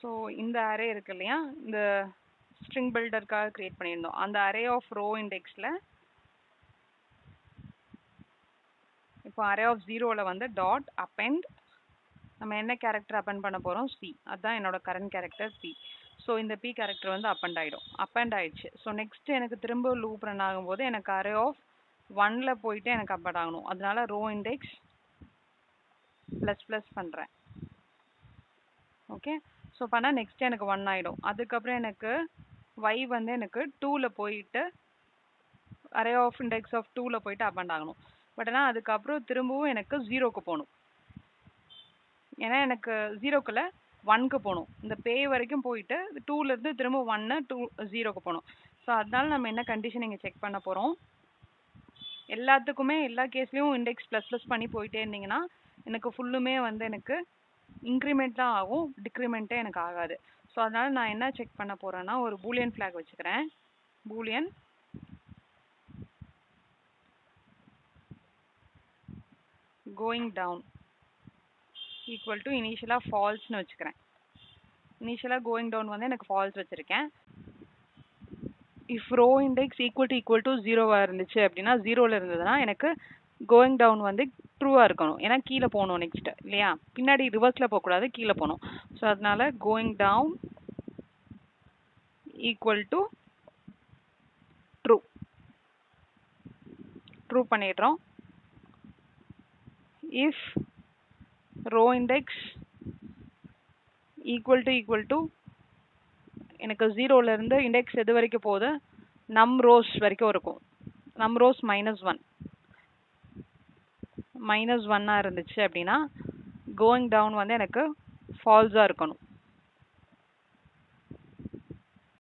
So இந்த array இருக்கு இல்லையா, இந்த ஸ்ட்ரிங் பில்டருக்காக கிரியேட் பண்ணியிருந்தோம். அந்த அரே ஆஃப் ரோ இண்டெக்ஸில் இப்போ அரே ஆஃப் ஜீரோவில் வந்து டாட் அப்பெண்ட் நம்ம என்ன கேரக்டர் அப்பெண்ட் பண்ண போகிறோம், சி. அதுதான் என்னோட கரண்ட் கேரக்டர் பி. ஸோ இந்த பி கேரக்டர் வந்து அப்பெண்ட் ஆகிடும். அப்பெண்ட் ஆயிடுச்சு. ஸோ நெக்ஸ்ட் எனக்கு திரும்ப லூப் ரன் ஆகும்போது எனக்கு அரே ஆஃப் 1ல் போயிட்டு எனக்கு அப்பெண்ட் ஆகணும். அதனால ரோ இண்டெக்ஸ் ப்ளஸ் ப்ளஸ் பண்ணுறேன். ஓகே. ஸோ பண்ணால் நெக்ஸ்ட் எனக்கு 1 ஆகிடும். அதுக்கப்புறம் எனக்கு y வந்து எனக்கு 2ல் போயிட்டு அரே ஆஃப் இண்டெக்ஸ் ஆஃப் 2ல் போயிட்டு அப்பெண்ட் ஆகணும். பட் ஆனால் அதுக்கப்புறம் திரும்பவும் எனக்கு 0க்கு போகணும். ஏன்னா எனக்கு 0க்குள்ள 1க்கு போகணும். இந்த பே வரைக்கும் போயிட்டு 2லேருந்து திரும்ப 1 0க்கு போகணும். ஸோ அதனால நம்ம என்ன கண்டிஷன் இங்கே செக் பண்ண போகிறோம், எல்லாத்துக்குமே எல்லா கேஸ்லேயும் இண்டெக்ஸ் ப்ளஸ் ப்ளஸ் பண்ணி போயிட்டே இருந்தீங்கன்னா எனக்கு ஃபுல்லுமே வந்து எனக்கு இன்க்ரிமெண்ட் தான் ஆகும், டிக்ரிமெண்ட்டே எனக்கு ஆகாது. ஸோ அதனால் நான் என்ன செக் பண்ண போகிறேன்னா ஒரு பூலியன் ஃப்ளாக் வச்சுக்கிறேன். Boolean going down equal to இனிஷியலாக ஃபால்ஸ்னு வச்சுக்கிறேன். இனிஷியலாக கோயிங் டவுன் வந்து எனக்கு ஃபால்ஸ் வச்சுருக்கேன். If row index equal to 0வாக இருந்துச்சு அப்படின்னா, 0ல் இருந்ததுன்னா எனக்கு கோயிங் டவுன் வந்து ட்ரூவாக இருக்கணும். ஏன்னா கீழே போகணும் நெக்ஸ்ட் இல்லையா, பின்னாடி ரிவர்ஸில் போகக்கூடாது, கீழே போகணும். ஸோ அதனால going down equal to true. True பண்ணிடுறோம். If row index equal to எனக்கு 0லேருந்து இண்டெக்ஸ் எது வரைக்கும் போகுது, நம் ரோஸ் வரைக்கும் இருக்கும். நம் ரோஸ் -1 இருந்துச்சு அப்படின்னா கோயிங் டவுன் வந்து எனக்கு ஃபால்ஸாக இருக்கணும்.